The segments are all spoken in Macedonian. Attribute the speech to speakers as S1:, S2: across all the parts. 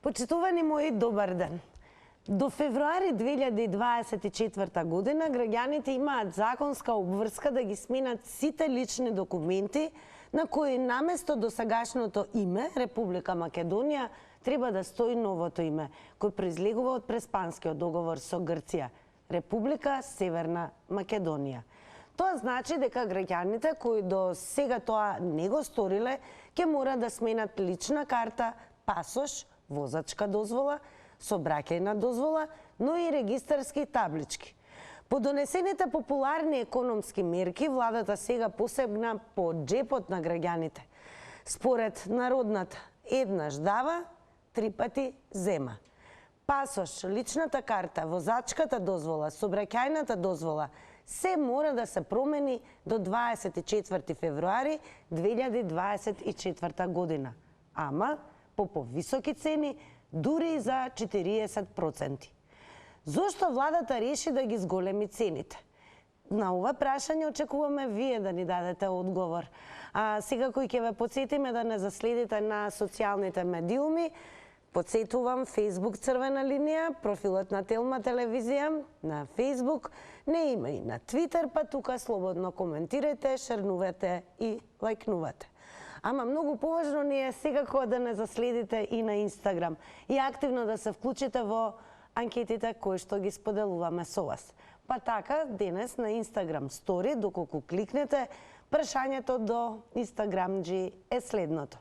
S1: Почитувани мои, добар ден. До февруари 2024 година граѓаните имаат законска обврска да ги сменат сите лични документи на кои наместо досегашното име Република Македонија треба да стои новото име, кој произлегува од Преспанскиот договор со Грција, Република Северна Македонија. Тоа значи дека граѓаните кои до сега тоа не го сториле, ќе мора да сменат лична карта, пасош, возачка дозвола, сообраќајна дозвола, но и регистарски таблички. По донесените популарни економски мерки, владата сега посегна по джепот на граѓаните. Според народната, еднаш дава, три пати зема. Пасош, личната карта, возачката дозвола, сообраќајната дозвола, се мора да се промени до 24 февруари 2024 година. Ама по повисоки цени, дури и за 40%. Зошто владата реши да ги зголеми цените? На ова прашање очекуваме вие да ни дадете одговор. А сега кој ќе ве подсетиме да не заследите на социјалните медиуми, подсетувам Facebook Црвена линија, профилот на Телма телевизија на Facebook, не има и на Twitter, па тука слободно коментирате, шернувате и лајкнувате. Ама многу поважно ни е секако да не заследите и на Инстаграм и активно да се вклучите во анкетите кои што ги споделуваме со вас. Па така, денес на Инстаграм стори, доколку кликнете, прашањето до Инстаграмџи е следното.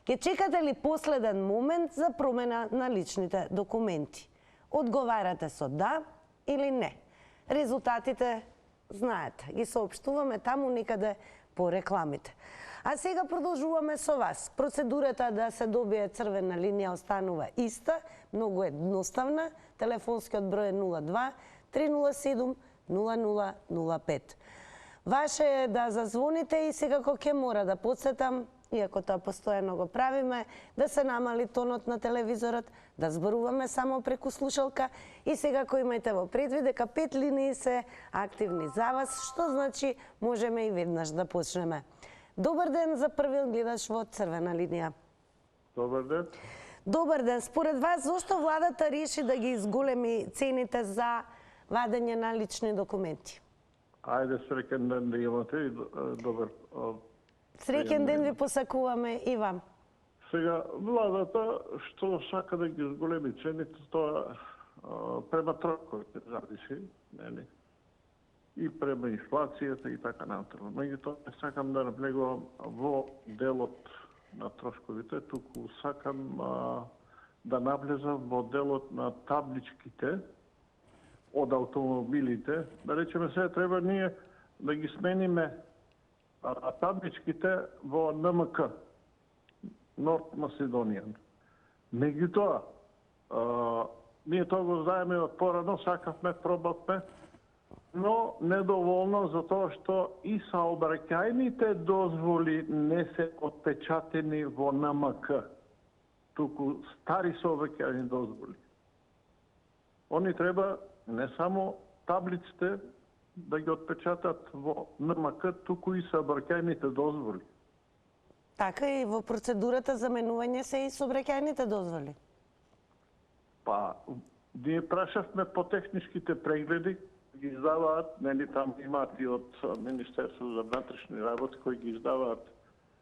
S1: Ке чекате ли последен момент за промена на личните документи? Одговарате со да или не? Резултатите знаете, ги соопштуваме таму некаде по рекламите. А сега продолжуваме со вас. Процедурата да се добие црвена линија останува иста, многу едноставна. Телефонскиот број е 02 307 0005. Ваше е да зазвоните и секако ќе мора да подсетам, иако тоа постојано го правиме, да се намали тонот на телевизорот, да зборуваме само преку слушалка и секако имајте во предвид дека 5 линии се активни за вас, што значи можеме и веднаш да почнеме. Добар ден за првиот гледач во Црвена линија.
S2: Добар ден.
S1: Добар ден. Според вас, зошто владата реши да ги изголеми цените за вадење на лични документи?
S2: Ајде, среќен ден да имате и добар.
S1: Среќен ден ви посакуваме и вам.
S2: Сега, владата што сака да ги изголеми цените, тоа према троковите зависи, нели? И према инфлацијата и така натаму. Меѓутоа, не сакам да навлегувам во делот на трошковите, туку сакам да навлезам во делот на табличките од автомобилите. Да речеме сега треба ние да ги смениме табличките во НМК, Норт Македонијан. Меѓутоа, ние тоа го знаеме од порано, сакавме, пробавме, но недоволно за тоа што и саобраќајните дозволи не се отпечатени во НМК, туку стари саобраќајни дозволи. Они треба не само таблиците да ги отпечатат во НМК, туку и саобраќајните дозволи.
S1: Така и во процедурата за менување се и сообраќајните дозволи.
S2: Па, ние прашавме по техничките прегледи, ги издаваат, нели там имаат и од Министерството за внатрешни работи кои ги издаваат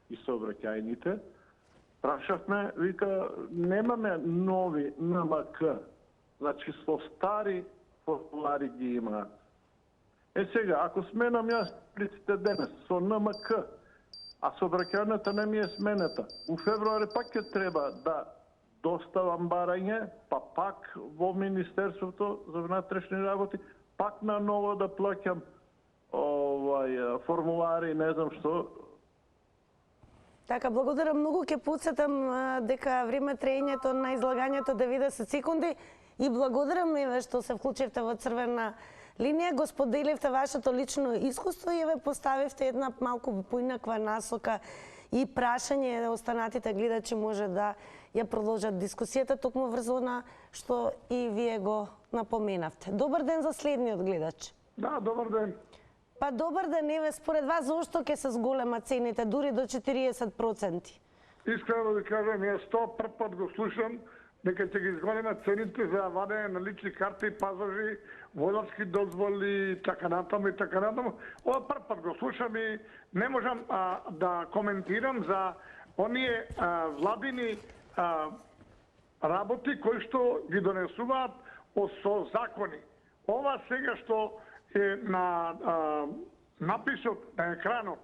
S2: и сообраќајните. Прашавме, вика, немаме нови НМК, значи со стари формулари ги имаат. Сега, ако сменам јас таблиците денес со НМК, а сообраќајната не ми е сменета, у февруари пак ќе треба да доставам барање, па пак во Министерството за внатрешни работи, пак на ново да плаќам формулари, не знам што.
S1: Така, благодарам многу, ќе подсетам дека време траењето на излагањето 90 секунди и благодарам и ве што се вклучивте во Црвена линија, го споделивте вашето лично искуство и ве поставивте една малку поинаква насока и прашање останатите гледачи може да ја продолжат дискусијата токму врз она што и вие го напоменавте. Добар ден за следниот гледач.
S2: Да, добар ден.
S1: Па добар ден, еве според вас зошто ќе се зголема цените дури до 40%?
S3: Искрено да ви кажам, јас 100 пат го слушам, дека ќе ги зголеме цените за вадење на лични карти, пасажи, возачки дозволи и така натаму и така натаму. Ова прв пат го слушам и не можам да коментирам за оние владини работи кои што ги донесуваат со закони. Ова сега што е на написот на екранот,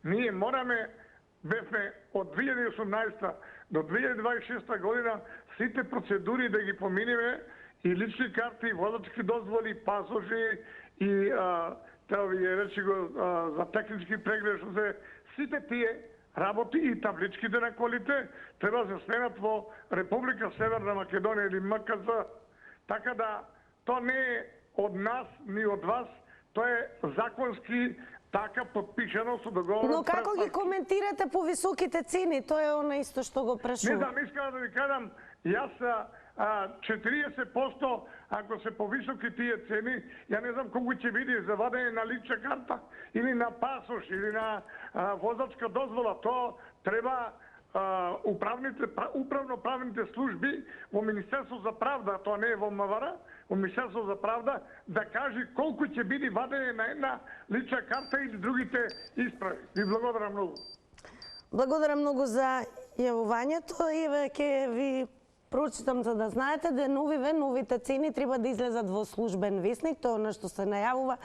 S3: ние мораме, бевме од 2018 до 2026 година сите процедури да ги поминиме, и лични карти, и возачки дозволи, и пасожи, и тоа ви речи го за технички преглед, што се сите тие работи и табличките на колите треба да се сменат во Република Северна Македонија или МКЗ. Така да тоа не е од нас ни од вас, тоа е законски така подпишано со договор.
S1: Но како ги коментирате по високите цени? Тоа е она исто што го
S3: Не
S1: прашувам.
S3: знам, искам да ви кажам, јас 40% ако се повисоки тие цени, ја не знам колку ќе биде за вадење на лична карта или на пасош или на возачка дозвола. Тоа треба управно-правните служби во Министерство за правда, тоа не е во МВР, во Министерство за правда, да кажи колку ќе биде вадење на една лична карта или другите исправи. Ви благодарам многу.
S1: Благодарам многу за јавувањето и ќе ви прочитам за да знаете да новите цени треба да излезат во службен весник, тоа на што се најавува,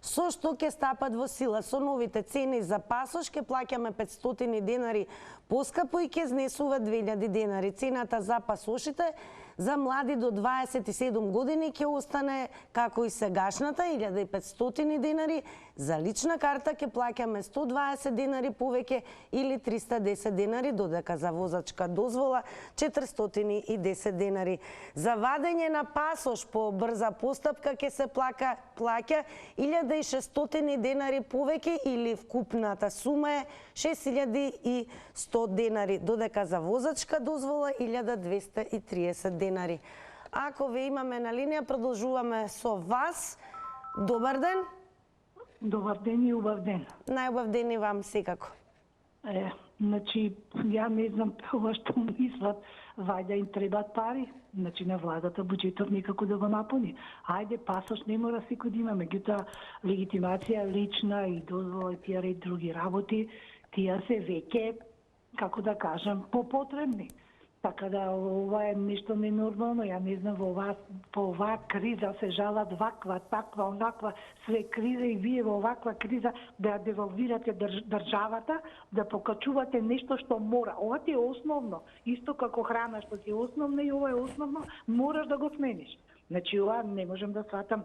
S1: со што ќе стапат во сила. Со новите цени за пасош ќе плаќаме 500 денари поскапо и ќе изнесува 2000 денари. Цената за пасошите за млади до 27 години ќе остане како и сегашната 1500 денари. За лична карта ќе плаќаме 120 денари повеќе или 310 денари, додека за возачка дозвола 410 денари. За вадење на пасош по брза постапка ќе се плаќа 1600 денари повеќе или вкупната сума е 6100 денари, додека за возачка дозвола 1230 денари. Ако ве имаме на линија, продолжуваме со вас. Добар ден.
S4: Добар ден и убав ден.
S1: Најубав ден и вам секако.
S4: Значи, ја не знам ова што мислат, вајда им требат пари, значи на владата буџетот некако да го напуни. Ајде, пасош не мора секој да има, меѓутоа легитимација лична и дозвола и тие ред други работи, тие се веќе, како да кажам, попотребни. Така да ова е нешто ненормално, ја не знам по оваа криза се жалат ваква, таква, онаква, све криза и вие во оваква криза да ја девалвирате државата, да покачувате нешто што мора. Ова ти е основно, исто како храна што ти е основна и ова е основно, мораш да го смениш. Значи ова не можам да сватам.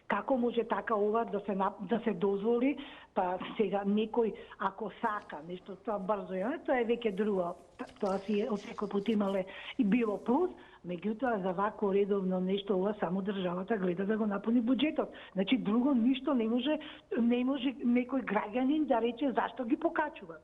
S4: Како може така ова да се дозволи, па сега некој ако сака нешто тоа брзо, тоа е веќе друго. Тоа си е од секој пат имале и било плюс, меѓутоа за вако редовно нешто ова само државата гледа да го напуни буџетот. Значи друго ништо не може некој граѓанин да рече зашто ги покачува.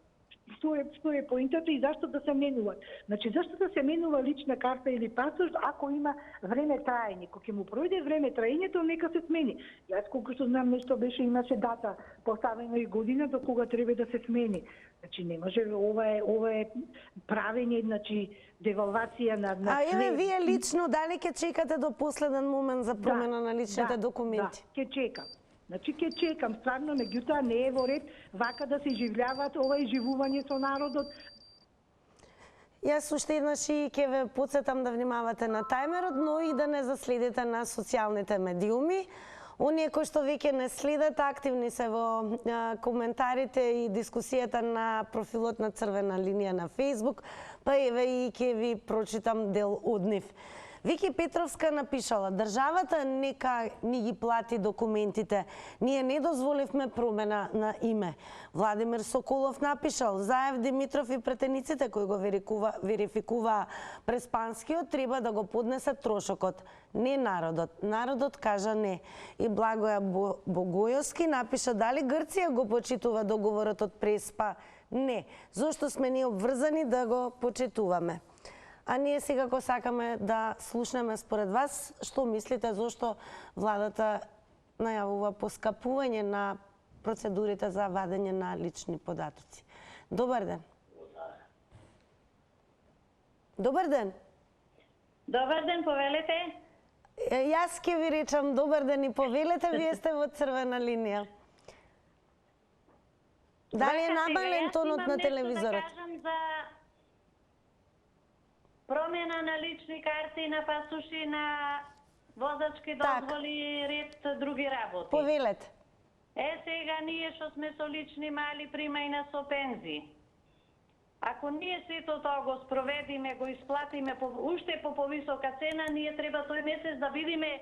S4: Што е поинтата и зашто да се менуваат? Значи, зашто да се менува лична карта или пасош ако има време траење? Кога ќе му пројде време траењето, нека се смени. Јас колку што знам, нешто имаше дата поставено и година до кога треба да се смени. Значи, не може, ова е правење, значи, девалвација на
S1: еве, вие лично, дали ќе чекате до последен момент за промена на личните документи?
S4: Да, ќе чекам. Значи, ќе чекам, стварно, меѓутоа не е во ред вака да се живljават ова изживување со народот.
S1: Јас уште еднаш и ќе ве потсетам да внимавате на тајмерот, но и да не заследите на социјалните медиуми. Оние кои што веќе не следат, активни се во коментарите и дискусијата на профилот на Црвена линија на Facebook, па еве и ќе ви прочитам дел од нив. Вики Петровска напишала: државата нека ни ги плати документите. Ние не дозволивме промена на име. Владимир Соколов напишал: Заев, Димитров и претениците кои го верификуваа Преспанскиот треба да го поднесат трошокот. Не народот. Народот кажа не. И Благоја Богојовски напиша: дали Грција го почитува договорот од Преспа? Не. Зошто сме ние обврзани да го почитуваме? А ние секако сакаме да слушнеме според вас што мислите зошто владата најавува поскапување на процедурите за вадење на лични податоци. Добар ден. Добар ден.
S5: Добар ден, повелете.
S1: Јас ќе ви речам добар ден и повелете, вие сте во црвена линија. Дали е намален тонот на телевизорот?
S5: Јас имам нешто да кажам за промена на лични карти, на пасуши, на возачки дозволи и ред други работи.
S1: Повелете.
S5: Сега ние што сме со лични мали примајна со пензии. Ако ние сето тоа го спроведиме, го исплатиме уште по повисока цена, ние треба тој месец да бидиме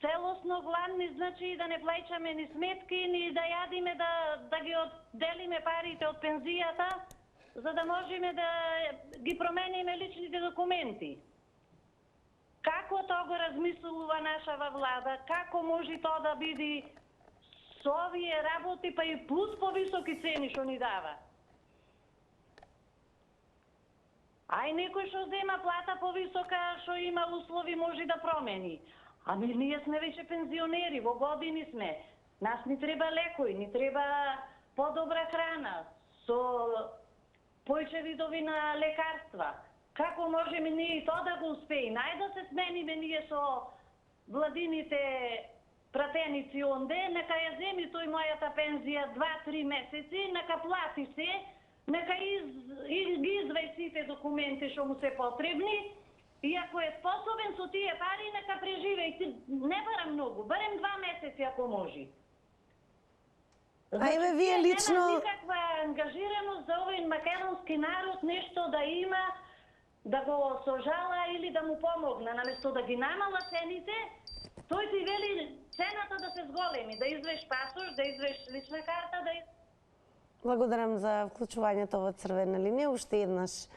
S5: целосно гладни, значи и да не плаќаме ни сметки, ни да јадиме, да ги одделиме парите од пензијата, за да можеме да ги промениме личните документи. Како тоа го размислува нашава влада? Како може тоа да биде со овие работи, па и плюс повисоки цени што ни дава? Ај некој што зема плата повисока, што има услови, може да промени. Ами ние сме веќе пензионери, во години сме. Нас ни треба лекој, ни треба подобра храна, со поише видови на лекарства. Како можеме ние и тоа да го успееме? Ајде да се смениме ние со владините пратеници онде, нека ја земи тој мојата пензија 2-3 месеци, нека плати се, нека ги извај сите документи што му се потребни и ако е способен со тие пари, нека преживејте. Не барам многу, барем 2 месеци ако може.
S1: Ајде вие лично...
S5: Нема никаква ангажираност за овој македонски народ нешто да има, да го сожала или да му помогна. Наместо да ги намала цените, тој ти вели цената да се зголеми, да извеш пасош, да извеш лична карта, да
S1: Благодарам за вклучувањето во црвена линија. Уште еднаш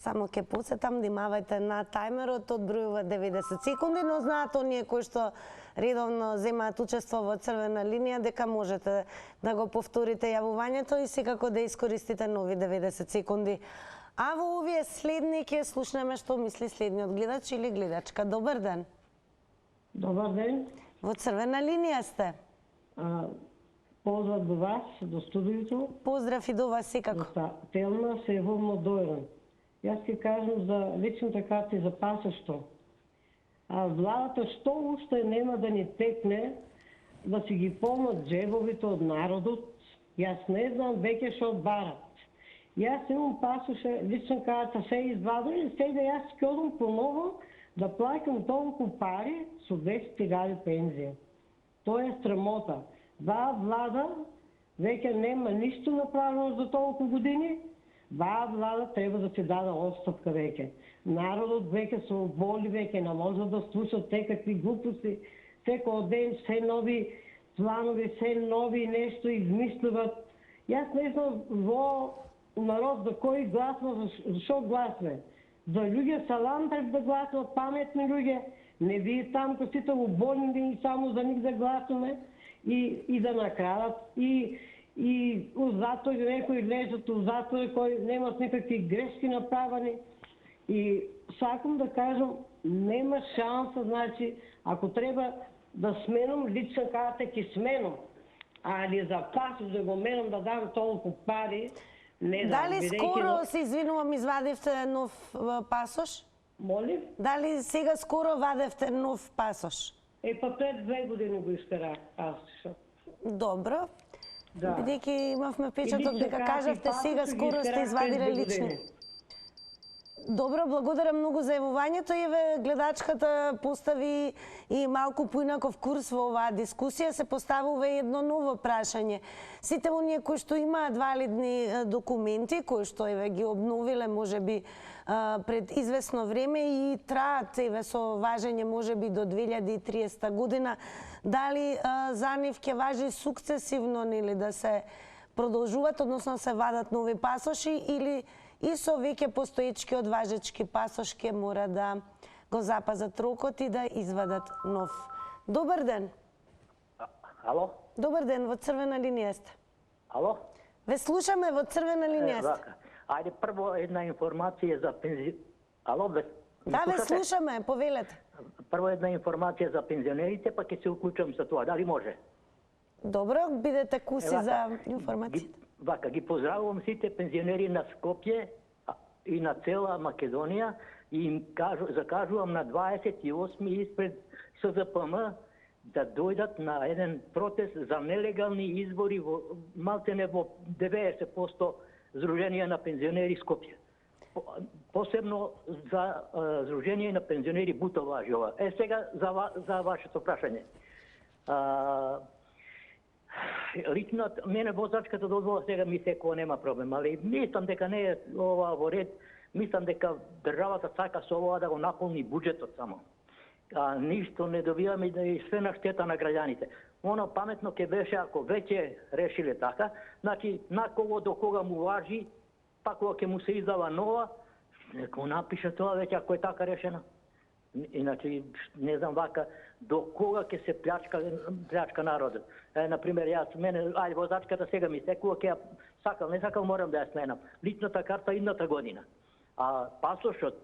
S1: само ќе подсетам, димавајте на тајмерот, одбројува 90 секунди, но знаат оние кои што редовно земаат учество во црвена линија дека можете да го повторите јавувањето и секако да искористите нови 90 секунди. А во овие следни ќе слушнеме што мисли следниот гледач или гледачка. Добар ден.
S6: Добар ден.
S1: Во црвена линија сте.
S6: Поздрав до вас, до студиото.
S1: Поздрав и до вас секако.
S6: Телма се Вовно Дојран. Јас ќе кажам за личната карта и за пасошто. Владата што уште нема да ни текне да си ги полнат джебовите од народот. Јас не знам веќе што барат. Јас имам пасоша, лична карта, се извадили, сега јас ќе одам поново да плаќам толку пари со 200.000 пензија. Тоа е срамота. Влада веќе нема ништо направено за толку години. Влада треба да се даде оставка веќе. Народот веќе се оболи, веќе не може да слуша секакви глупости. Секој ден се нови планови, се нови нешто измислуват. Јас не знам во народ за кој гласува, за што гласува. За луѓе са лампред да гласуват, паметни луѓе. Не вие таму кои сите уболни и само за нив да гласуваме и да накрадат. И у затвори некои лежат у затвори кои немат никакви грешки направени. И сакам да кажам, нема шанса, значи, ако треба да сменам лична карта, ќе сменам. Али за пасош да го менам да дам толку пари, не знам.
S1: Дали скоро, се извинувам, извадивте нов пасош?
S6: Молим?
S1: Дали сега скоро вадевте нов пасош?
S6: Па пред 2 години го искара пасошот.
S1: Добро.
S6: Да.
S1: Бидејќи имавме печаток дека кажавте сега скоро сте извадиле лични. Добро, благодарам многу за јавувањето. Еве гледачката постави и малку поинаков курс во оваа дискусија. Се поставува едно ново прашање. Сите оние кои што имаат валидни документи, кои што еве ги обновиле можеби пред известно време и траат еве со важење можеби до 2030 година, дали за нив ќе важи сукцесивно нели да се продолжуваат, односно се вадат нови пасоши или и со веќе постоечкиот важечки пасош ќе мора да го запазат рокот и да извадат нов. Добар ден.
S7: Ало?
S1: Добар ден, во црвена линија сте.
S7: Ало?
S1: Ве слушаме, во црвена линија сте.
S7: Ајде прво една информација за Ало,
S1: Да, ве слушаме, повелете.
S7: Прво една информација за пензионерите, па ќе се уклучам за тоа. Дали може?
S1: Добро, бидете куси за информацијата.
S7: Вака, ги поздравувам сите пензионери на Скопје и на цела Македонија, И им закажувам на 28 испред СЗПМ да дојдат на еден протест за нелегални избори малтене во 90% Сдружение на пензионери Скопје. Посебно за Сдружение на пензионери Бутова ова. Сега за вашето прашање. Лично мене возачката дозвола сега ми секоја нема проблем, али мислам дека не е ова во ред. Мислам дека државата сака со ова да го наполни буџетот само. Ништо не добиваме да и све на штета на граѓаните. Оно паметно ќе беше ако веќе решиле така, значи на кого до кога му важи, па кога ќе му се издава нова, нека напише тоа веќе ако е така решено. Иначе не знам вака до кога ќе се плячка народот. Например, ајде возачката сега ми секува ќе сакал, не сакал морам да ја сменам. Личната карта идната година. А пасошот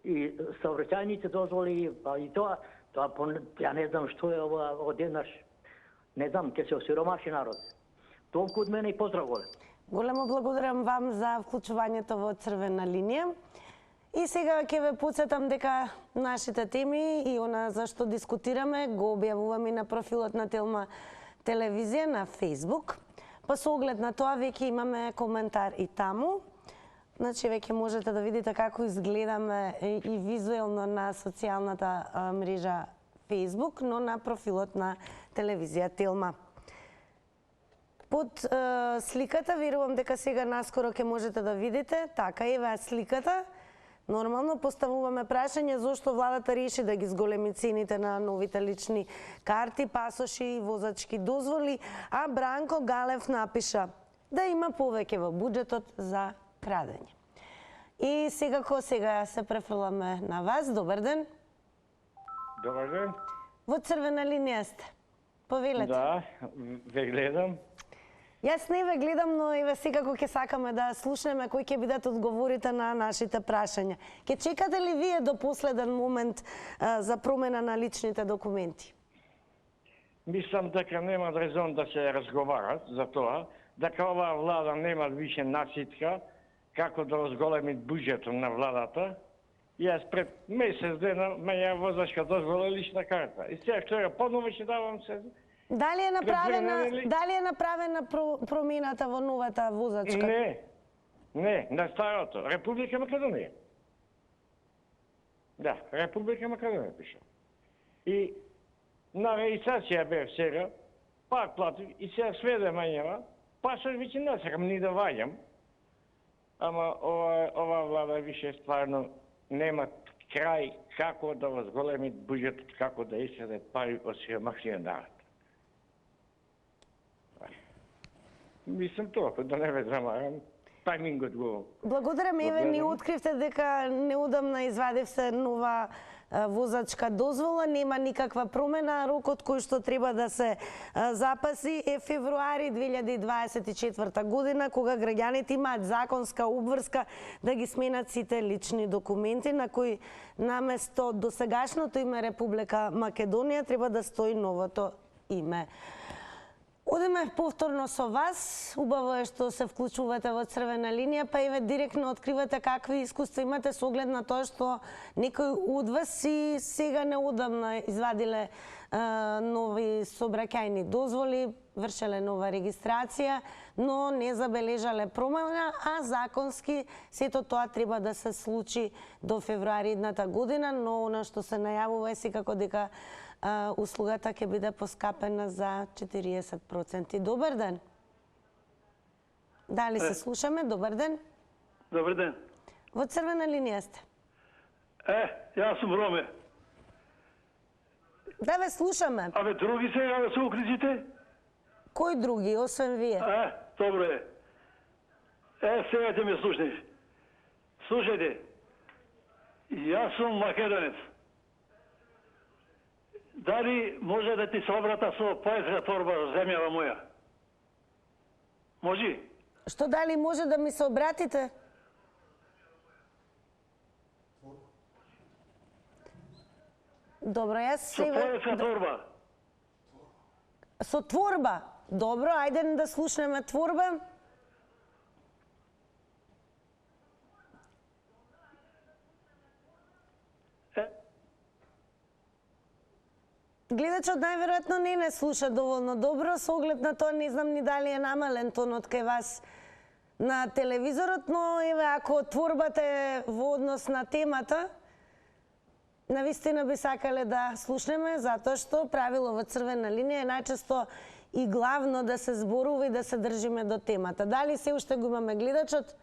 S7: и saobraćajnice дозволи, па и тоа ја не знам што е ова одеднаш, не знам, ќе се осиромаши народ. Толку од мене и поздрав голем.
S1: Големо благодарам вам за вклучувањето во Црвена линија. И сега ќе ве потсетам дека нашите теми и она за што дискутираме го објавуваме на профилот на Телма телевизија на Facebook. Па со оглед на тоа веќе имаме коментар и таму. Значи, веќе можете да видите како изгледаме и визуелно на социјалната мрежа Facebook, но на профилот на телевизија Телма. Под сликата, верувам дека сега наскоро ќе можете да видите, така еве сликата. Нормално поставуваме прашање зошто владата реши да ги зголеми цените на новите лични карти, пасоши и возачки дозволи, а Бранко Галев напиша да има повеќе во буџетот за крадење. И сега се префрламе на вас. Добар ден.
S8: Добар ден.
S1: Во Црвена линија сте. Повелете.
S8: Да, ве гледам.
S1: Јас не ве гледам, но еве секако ќе сакаме да слушнеме кои ќе бидат одговорите на нашите прашања. Ќе чекате ли вие до последен момент за промена на личните документи?
S8: Мислам дека нема резон да се разговарат за тоа, дека оваа влада нема више наситка како да зголеми буџетот на владата. Јас пред месец дена ме ја возачка дозвола лична карта. И сега што ја подново ќе давам се.
S1: Дали е направена промената во новата возачка?
S8: Не, на старото. Република Македонија. Да, Република Македонија пише. И на рејистрација бев сега, пак платив и сега сведе мањева, пасош веќе не сакам ни да ваѓам. Ама ова влада више стварно нема крај како да возголеми буџетот, како да иседе пари од сиромашниот народ. Мислам толку, да не ве замарам. Тајмингот го...
S1: Благодарам, еве ни откривте дека неодамна извадив се нова возачка дозвола, нема никаква промена, рокот кој што треба да се запаси е февруари 2024 година, кога граѓаните имаат законска обврска да ги сменат сите лични документи, на кои наместо досегашното име Република Македонија треба да стои новото име. Одеме повторно со вас. Убаво е што се вклучувате во Црвена линија, па еве директно откривате какви искуства имате со оглед на тоа што некои од вас и сега неодамна извадиле нови сообраќајни дозволи, вршеле нова регистрација, но не забележале промена, а законски сето тоа треба да се случи до февруари идната година, но она што се најавува е секако дека услугата ќе биде поскапена за 40%. Добар ден. Дали се слушаме? Добар ден.
S9: Добар ден.
S1: Во Црвена линија сте.
S9: Јас сум Роме.
S1: Да ве слушаме.
S9: Абе, други сега да се уклучите?
S1: Кои други, освен вие?
S9: Добро е. Сега ќе ме слушнеш. Слушајте, јас сум македонец. Дали може да ти се обрата со поетска торба земјава моја? Може?
S1: Што дали може да ми се обратите? Добро, јас
S9: Со поетска торба.
S1: Со творба? Добро, ајде да слушнеме творба. Гледачот најверојатно не слуша доволно добро, со оглед на тоа не знам ни дали е намален тонот кај вас на телевизорот, но еве ако творбата е во однос на темата, навистина би сакале да слушнеме, затоа што правило во црвена линија е најчесто и главно да се зборува и да се држиме до темата. Дали се уште го имаме гледачот?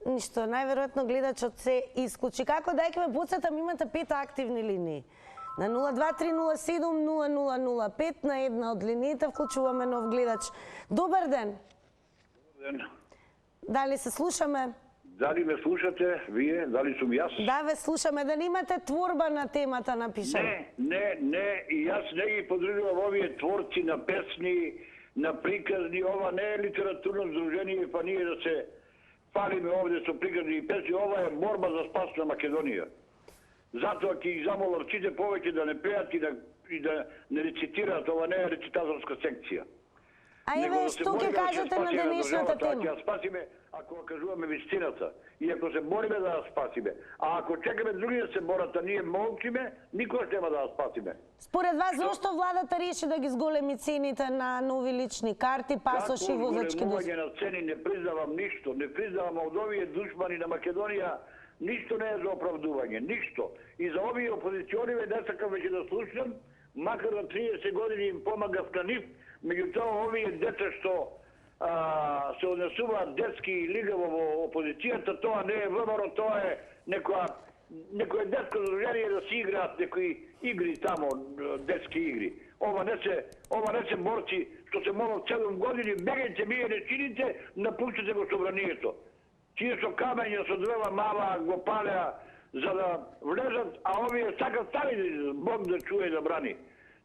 S1: Ништо, најверојатно гледачот се исклучи. Како, дајке ме подсетам, имате 5 активни линии. На 02307-0005 на една од линиите вклучуваме нов гледач. Добар ден!
S10: Добар ден.
S1: Дали се слушаме?
S10: Дали ме слушате вие? Дали сум јас?
S1: Да, ве слушаме. Да имате творба на темата напишана?
S10: Не. И јас не ги подржувам овие творци на песни, на приказни. Ова не е литературно здружение, па ние да се палиме овде со приказни и песни. Ова е борба за спас на Македонија. Затоа ќе ги замолам сите повеќе да не пеат и да не рецитираат. Ова не е рецитаторска секција.
S1: А еве што ќе кажете на денешната тема?
S10: Ќе спасиме ако кажуваме вистината и ако се бориме да ја спасиме. А ако чекаме други да се борат, а ние молчиме, никош нема да ја спасиме.
S1: Според вас, зошто владата реши да ги зголеми цените на нови лични карти, пасоши и возачки дозволи?
S10: Зголемување на цени не признавам ништо. Не признавам од овие душмани на Македонија. Ништо не е за оправдување, ништо. И за овие опозициони не сакам веќе да слушам, макар да 30 години им помагав на нив, меѓутоа овие деца што се однесуваат детски и лигаво во опозицијата, тоа не е ВМРО, тоа е некоја детско здружение да си играат некои игри тамо, детски игри. Ова не се борци што се молат 7 години, бегајте вие не чините, напуштите го собранието. Тие со камења, со дрва мала го палеа за да влезат, а овие сакат сами Бог да чуе и да брани.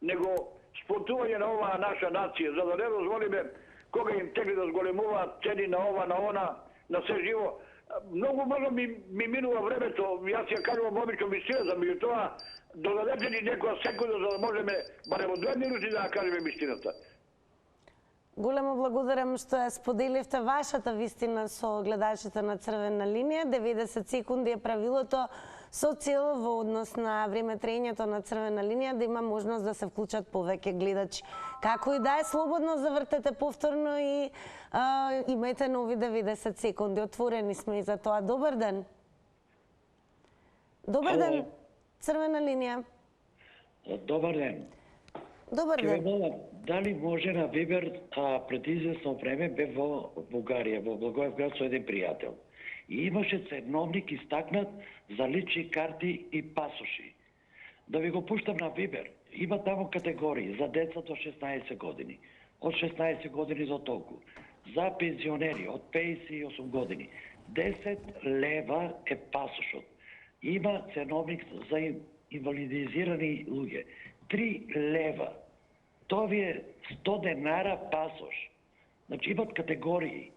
S10: Него сплотување на оваа наша нација, за да не дозволиме кога им тегли да зголемуваат цени на ова, на она, на се живо. Многу брзо ми минува времето, јас ја кажувам обично вистината, меѓутоа додадете ни некоја секунда за да можеме барем од 2 минути да ја кажеме вистината.
S1: Големо благодарам што ја споделивте вашата вистина со гледачите на Црвена линија. 90 секунди е правилото со цел во однос на време траењето на Црвена линија да има можност да се вклучат повеќе гледачи. Како и да е, слободно завртете повторно и имајте нови 90 секунди. Отворени сме и за тоа. Добар ден. Добар ден, Црвена линија.
S11: Добар ден.
S1: Добар ден.
S11: Дали може на Вибер пред известно време бе во Бугарија, во Благоевград со еден пријател. И имаше ценовник истакнат за лични карти и пасоши. Да ви го пуштам на Вибер. Има тамо категории за деца до 16 години, од 16 години до толку. За пензионери од 58 години. 10 лева е пасошот. Има ценовник за инвалидизирани луѓе. 3 лева. Тоа ви е 100 денара пасош. Значи имат категории.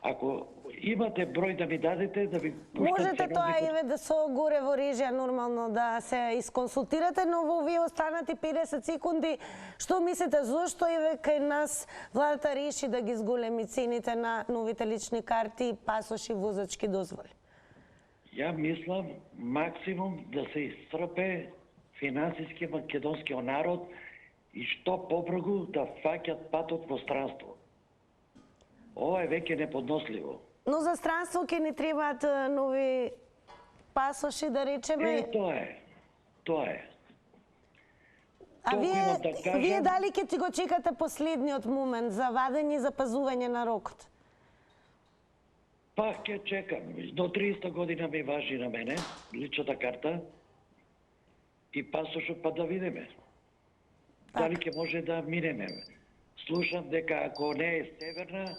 S11: Ако имате број да ми дадете, да ви пуштам
S1: можете тоа еве да со горе во режија нормално да се исконсултирате, но во овие останати 50 секунди, што мислите зошто еве кај нас владата реши да ги зголеми цените на новите лични карти, пасоши, возачки дозволи?
S11: Ја мислам максимум да се исцрпе финансиски македонскиот народ и што побрзо да фаќат патот во странство. Ова е веќе неподносливо.
S1: Но за странство ќе ни требаат нови пасоши, да речеме.
S11: Тоа е.
S1: А вие дали ќе ти го чекате последниот момент за вадење и запазување на рокот?
S11: Па ќе чекам. До 30 година ми важи на мене личната карта и пасошот, па да видиме. Дали ќе може да минеме. Слушам дека ако не е северна,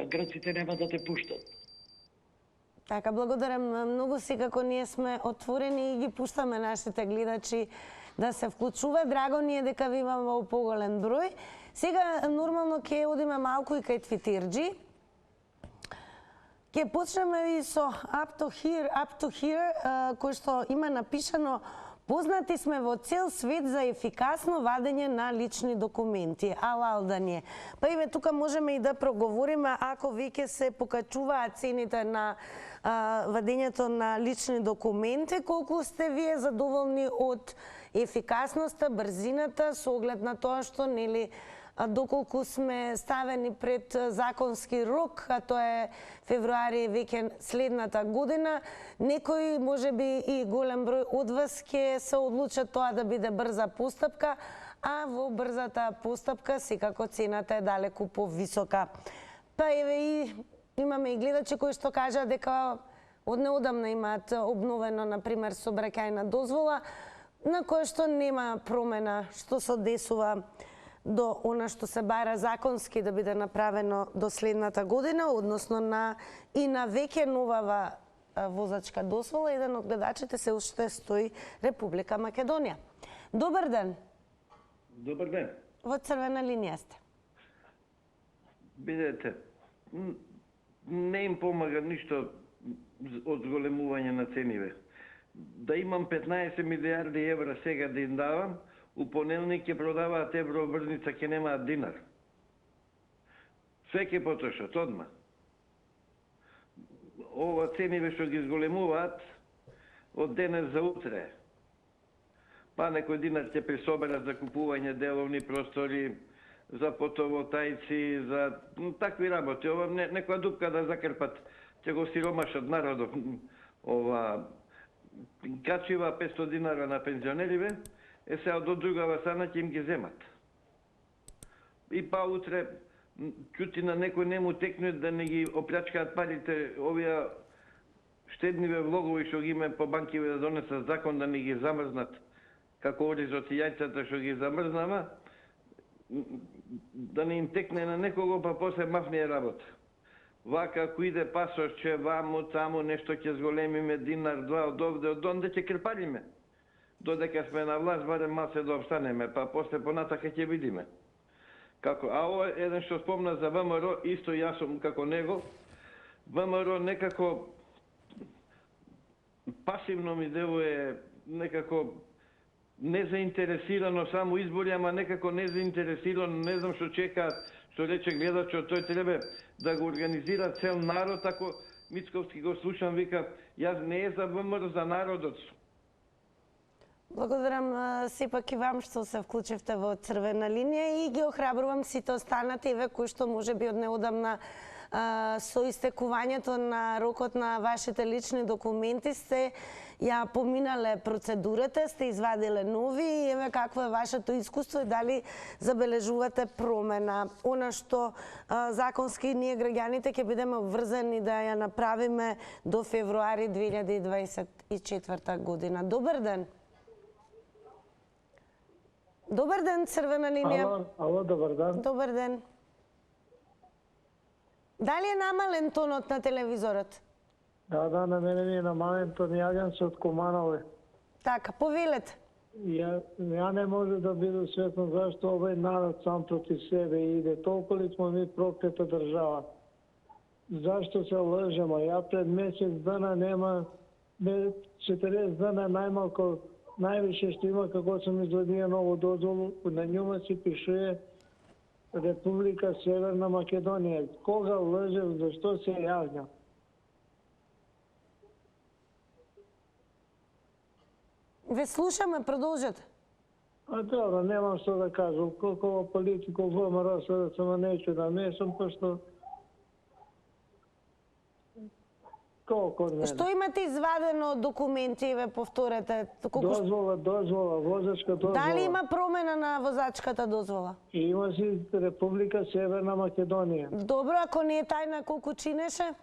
S11: грците нема да те пуштат.
S1: Така, благодарам многу. Секако ние сме отворени и ги пуштаме нашите гледачи да се вклучува. Драго ни е дека ви имаме во поголем број. Сега нормално ќе одиме малку и кај Твитерџи. Ќе почнеме и со Up to Here, кој што има напишано: Познати сме во цел свет за ефикасно вадење на лични документи. Алал да не. Па еве тука можеме и да проговориме ако веќе се покачуваат цените на вадењето на лични документи, колку сте вие задоволни од ефикасноста, брзината, со оглед на тоа што нели доколку сме ставени пред законски рок, а тоа е февруари веќе следната година, некои можеби и голем број од вас ќе се одлучат тоа да биде брза постапка, а во брзата постапка секако цената е далеку повисока. Па еве и имаме и гледачи кои што кажа дека од неодамна имаат обновено, например, сообраќајна дозвола, на која што нема промена што се десува до она што се бара законски да биде направено до следната година, односно и на веќе новава возачка дозвола. Еден од гледачите се уште стои Република Македонија. Добар ден.
S12: Добар ден.
S1: Во црвена линија сте.
S12: Бидете, не им помага ништо од зголемување на цениве. Да имам 15 милиарди евра сега да им давам, у понеделник ќе продаваат еврообрзница, ќе немаат динар. Све ќе потрошат одма. Ова цениве што ги зголемуваат од денес за утре. Па некој динар ќе присоберат за купување деловни простори, за фотоволтаици, за такви работи. Ова некоја дупка да закрпат, ќе го сиромашат народот. Ова качива 500 динара на пензионериве, сега до другава страна ќе им ги земат. И па утре чути на некој не му текне да не ги оплячкаат парите, овие штедниве влогови што ги имаме по банкиве да донесат закон да не ги замрзнат, како оризот и јајцата што ги замрзнава, да не им текне на некого, па после мафнија работа. Вака, ако иде пасошче, ваму, таму, нешто ќе зголемиме, динар, два, од овде, од онде ќе крпариме. Додека сме на власт, барем малце да обстанеме, па после понатака ќе видиме. Како, а ова еден што спомна за ВМРО, исто јас сум како него, ВМРО некако пасивно ми делува, некако незаинтересирано само избори, ама некако незаинтересирано, не знам што чекаат, што рече гледачот, тој треба да го организира цел народ, ако Мицковски го слушам, вика, јас не е за ВМРО, за народот.
S1: Благодарам сепак и вам што се вклучивте во црвена линија и ги охрабрувам сите останати еве кои што можеби од неодамна со истекувањето на рокот на вашите лични документи сте ја поминале процедурата, сте извадиле нови и еве какво е вашето искуство и дали забележувате промена. Она што законски ние граѓаните ќе бидеме обврзани да ја направиме до февруари 2024 година. Добар ден. Добар ден, црвена линија.
S13: Ало, добар ден.
S1: Добар ден. Дали е намален тонот на телевизорот?
S13: Да, на мене ми е намален тон, јавам се од Куманове.
S1: Така, повелете.
S13: Ја не може да биде светно зашто овој народ сам против себе иде. Толку ли смо ми проклета држава? Зашто се лжемо? Ја пред месец дана нема 40 дана најмалко највише што има како сум извадија ново дозволу, на њума си пишува Република Северна Македонија. Кога лжев, зашто се јавњам?
S1: Ве слушаме, продолжете.
S13: Добро, немам што да кажам. Колку во политику ВМРО се да се неću да мешам, пошто колку не.
S1: Што имате извадено од документи, ве повторете?
S13: Дозвола, возачка дозвола.
S1: Дали има промена на возачката дозвола?
S13: Има си Република Северна Македонија.
S1: Добро, ако не е тајна, колку чинеше?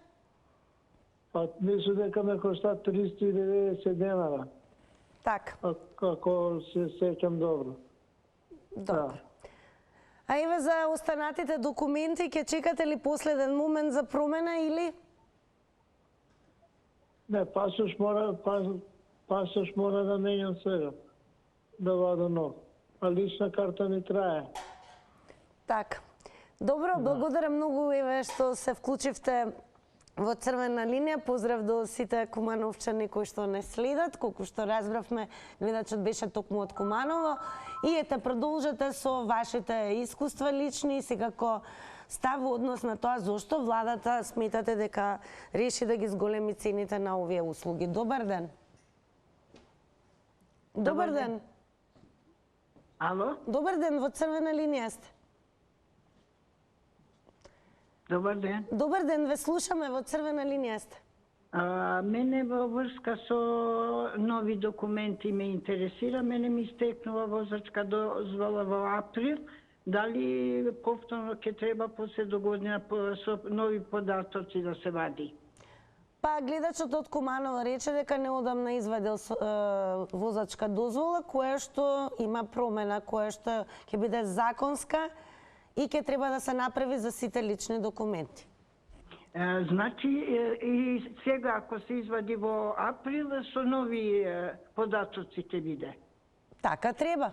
S13: Па мислам дека ме кошта 390 денара.
S1: Така.
S13: Ако се сеќам добро.
S1: Добро. А еве за останатите документи, ќе чекате ли последен момент за промена или?
S13: Не, пасош мора да менјам сега. Да вадам нов. А лична карта ми трае.
S1: Така. Добро, благодарам многу еве што се вклучивте во црвена линија. Поздрав до сите кумановчани кои што не следат. Колку што разбравме, гледачот беше токму од Куманово. И ете, продолжете со вашите искуства лични и секако став во однос на тоа зошто владата сметате дека реши да ги зголеми цените на овие услуги. Добар ден. Добар ден.
S14: Ало?
S1: Добар ден, во црвена линија сте.
S14: Добар ден.
S1: Добар ден, ве слушаме, во црвена линија сте.
S14: Мене во врска со нови документи ме интересира. Мене ми истекнува возачка дозвола во април. Дали повторно ќе треба после до година со нови податоци да се вади?
S1: Па гледачот од Куманово рече дека неодамна извадил возачка дозвола која што има промена, која што ќе биде законска и ќе треба да се направи за сите лични документи.
S14: Значи и сега ако се извади во април со нови податоци ќе биде?
S1: Така треба.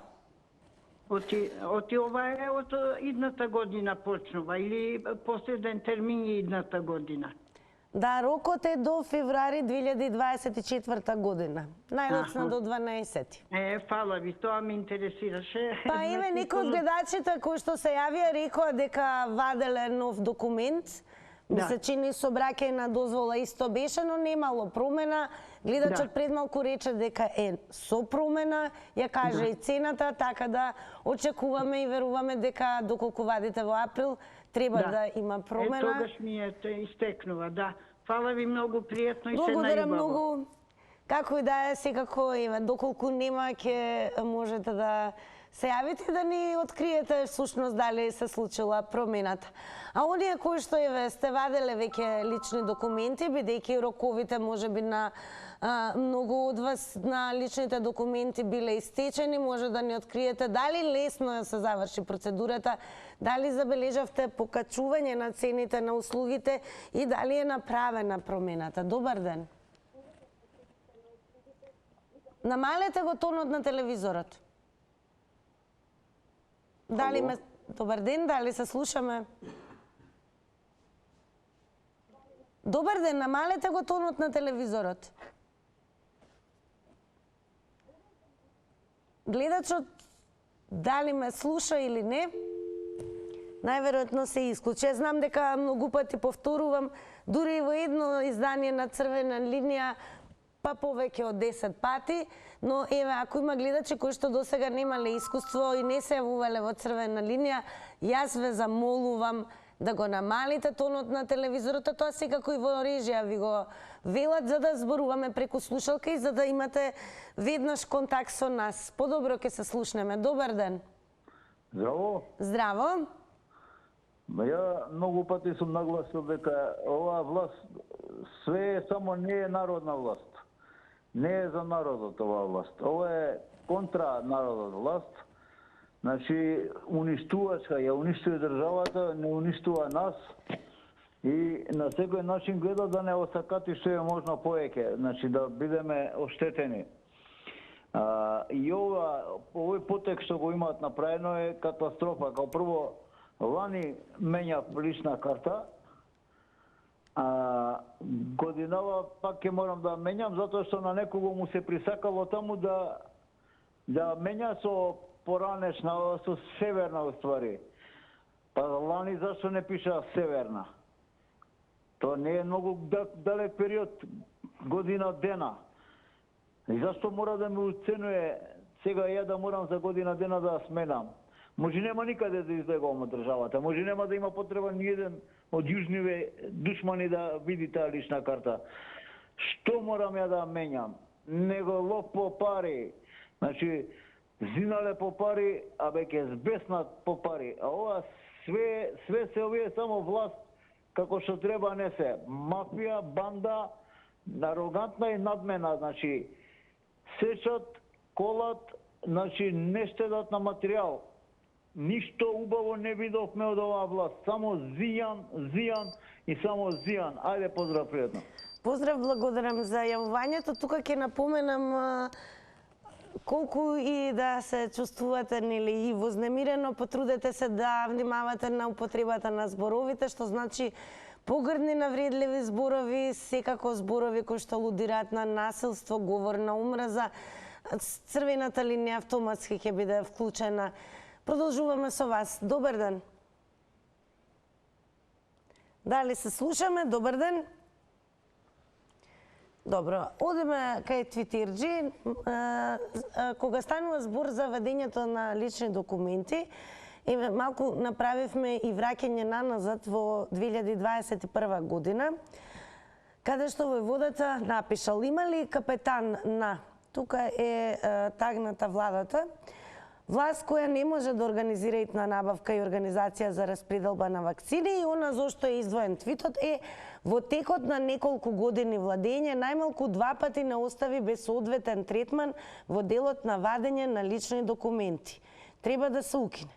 S14: Оти ова е од идната година почнува или последен термин е идната година?
S1: Да, рокот е до февруари 2024 година. Најдоцна до 12.
S14: Фала ви, тоа ме интересираше.
S1: Па еве некои од гледачите кои што се јавија рекоа дека ваделе нов документ. Ми се чини со браќај на дозвола исто беше, но немало промена. Гледачот пред малку рече дека е со промена, ја кажа и цената, така да очекуваме и веруваме дека доколку вадите во април треба да има промена.
S14: Тогаш ми е истекнува, да. Фала ви многу, пријатно и се најубаво.
S1: Благодарам многу. Како и да е, секако еве доколку нема ќе можете да се јавите да ни откриете всушност дали се случила промената. А оние кои што еве сте ваделе веќе лични документи, бидејќи роковите можеби на многу од вас на личните документи биле истечени, може да ни откриете дали лесно се заврши процедурата, дали забележавте покачување на цените на услугите и дали е направена промената. Добар ден. Намалете го тонот на телевизорот. Дали ме... Добар ден, дали се слушаме? Добар ден, намалете го тонот на телевизорот. Гледачот дали ме слуша или не? Најверојатно се исклучи. Знам дека многу пати повторувам, дури и во едно издание на Црвена линија, па повеќе од 10 пати, но еве ако има гледачи кои што досега немале искуство и не се јавувале во Црвена линија, јас ве замолувам да го намалите тонот на телевизорот, а тоа секако и во режија ви го велат за да зборуваме преку слушалка и за да имате веднаш контакт со нас. Подобро ќе се слушнеме. Добар ден.
S10: Здраво.
S1: Здраво.
S10: Ја многу пати сум нагласил дека оваа власт све е, само не е народна власт. Не е за народот оваа власт. Ова е контра народот власт. Значи, уништувачка, ја уништува државата, не уништува нас и на секој начин гледа да не осакати што е можно повеќе, значи да бидеме оштетени. И овој потек што го имаат направено е катастрофа. Као прво, лани менја лична карта, годинава пак ќе морам да менјам, затоа што на некого му се присакало таму да менја со поранешна, со северна уствари. Па лани зашто не пиша северна? Тоа не е многу далек период, година дена. И зашто мора да ме уценува сега ја да морам за година дена да сменам? Може нема никаде да избегувам од државата, може нема да има потреба ни еден од јужниве душмани да види таа лична карта. Што морам ја да менјам? Него лов по пари. Значи, зинале по пари, а ќе збеснат по пари. А ова све се овие само власт како што треба не се. Мафија, банда, арогантна и надмена, значи сечат, колат, значи не штедат на материјал. Ништо убаво не видовме од оваа власт. Само зијан и само зијан. Ајде, поздрав, пријатно.
S1: Поздрав, благодарам за јавувањето. Тука ќе напоменам колку и да се чувствувате нели и вознемирено, потрудете се да внимавате на употребата на зборовите, што значи погрдни навредливи зборови, секако зборови кои што алудираат на насилство, говор на омраза, црвената линија автоматски ќе биде вклучена. Продолжуваме со вас. Добар ден. Дали се слушаме? Добар ден. Добро, одеме кај Твитерџи. Кога станува збор за ведењето на лични документи, малку направивме и враќање наназад во 2021 година, каде што војводата напишал: има ли капетан на, тука е тагната владата, власт која не може да организира итна набавка и организација за распределба на вакцини, и она зошто е издвоен твитот е: во текот на неколку години владење најмалку 2 пати не остави без соодветен третман во делот на вадење на лични документи. Треба да се укине.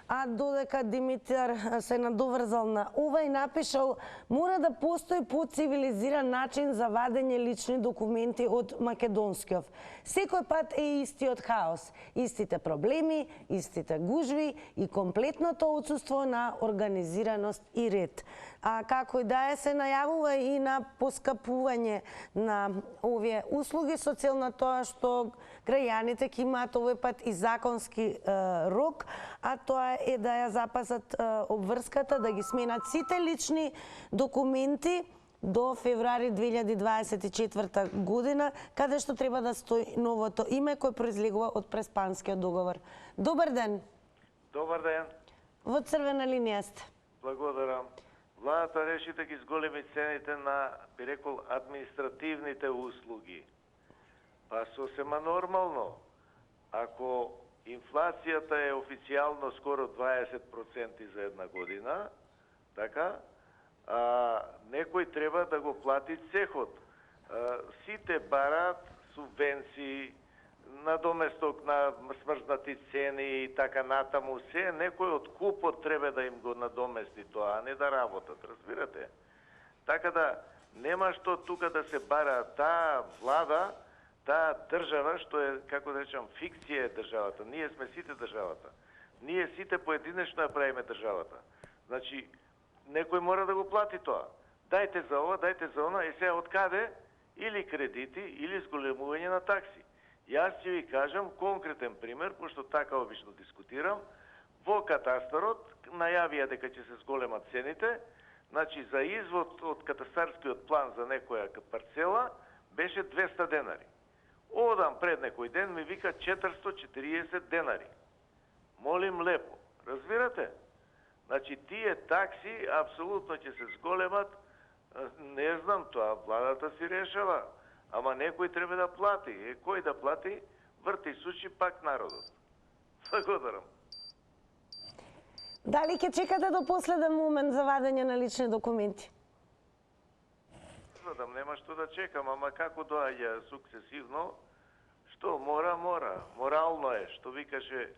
S1: А додека Димитар се надоврзал на ова и напишал: мора да постои по-цивилизиран начин за вадење лични документи од македонскиот. Секој пат е истиот хаос, истите проблеми, истите гужви и комплетното отсуство на организираност и ред. А како и да е, се најавува и на поскапување на овие услуги со цел на тоа што граѓаните ќе имаат овој пат и законски рок, а тоа е да ја запазат обврската, да ги сменат сите лични документи до февруари 2024 година, каде што треба да стои новото име кој произлегува од Преспанскиот договор. Добар ден.
S15: Добар ден.
S1: Во црвена линија сте.
S15: Благодарам. Владата реши да ги зголеми цените на, би рекол, административните услуги. Па сосема нормално. Ако инфлацијата е официјално скоро 20% за една година, така, некој треба да го плати цехот. Сите бараат субвенции, надоместок на смрзнати цени и така натаму, се некој од купот треба да им го надомести тоа, а не да работат, разбирате? Така да нема што тука да се бара таа влада, таа држава, што е, како да речам, фикција е државата. Ние сме сите државата. Ние сите поединечно ја правиме државата. Значи, некој мора да го плати тоа. Дајте за ова, дајте за она, и сега од каде? Или кредити, или зголемување на такси. Јас ќе ви кажам конкретен пример, пошто така обично дискутирам. Во катастарот најавија дека ќе се зголемат цените, значи за извод од катастарскиот план за некоја парцела беше 200 денари. Одам пред некој ден ми вика 440 денари. Молим лепо, разбирате? Значи тие такси апсолутно ќе се зголемат, не знам, тоа владата си решава. Ама некој треба да плати. И кој да плати, врти сучи пак народот. Благодарам.
S1: Дали ќе чекате до последен момент за вадење на лични документи?
S15: Задам, нема што да чекам, ама како доаѓа сукцесивно, што мора, мора. Морално е, што викаше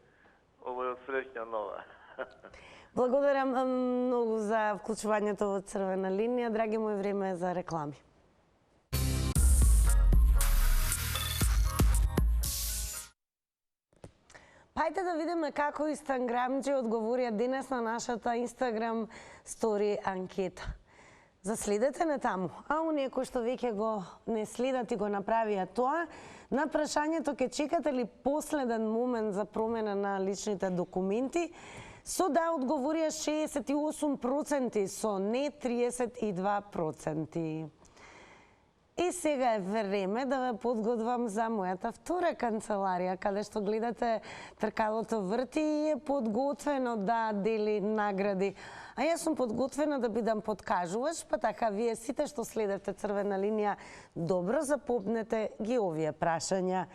S15: овој од Среќна Нова.
S1: Благодарам многу за вклучувањето во црвена линија. Драги мои, време е за реклами. Хајде да видиме како инстаграмџи одговорија денес на нашата Инстаграм стори анкета. Заследете не таму, а оние кои што веќе го не следат и го направија тоа, на прашањето ќе чекате ли последен момент за промена на личните документи, со да одговорија 68%, со не 32%. И сега е време да ве подготвам за мојата втора канцеларија, каде што гледате тркалото врти и е подготвено да дели награди. А јас сум подготвена да бидам подкажуваш, па така вие сите што следевте црвена линија, добро запомнете ги овие прашања.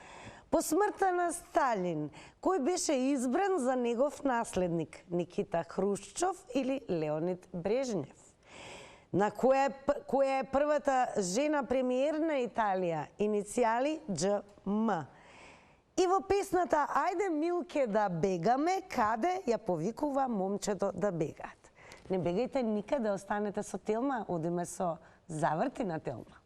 S1: По смртта на Сталин, кој беше избран за негов наследник? Никита Хрушчов или Леонид Брежнев? На која е првата жена премиер на Италија? Иницијали ДЖМ. И во песната Ајде Милке да бегаме, каде ја повикува момчето да бегаат? Не бегајте никаде, останете со Телма, одиме со Заврти на Телма.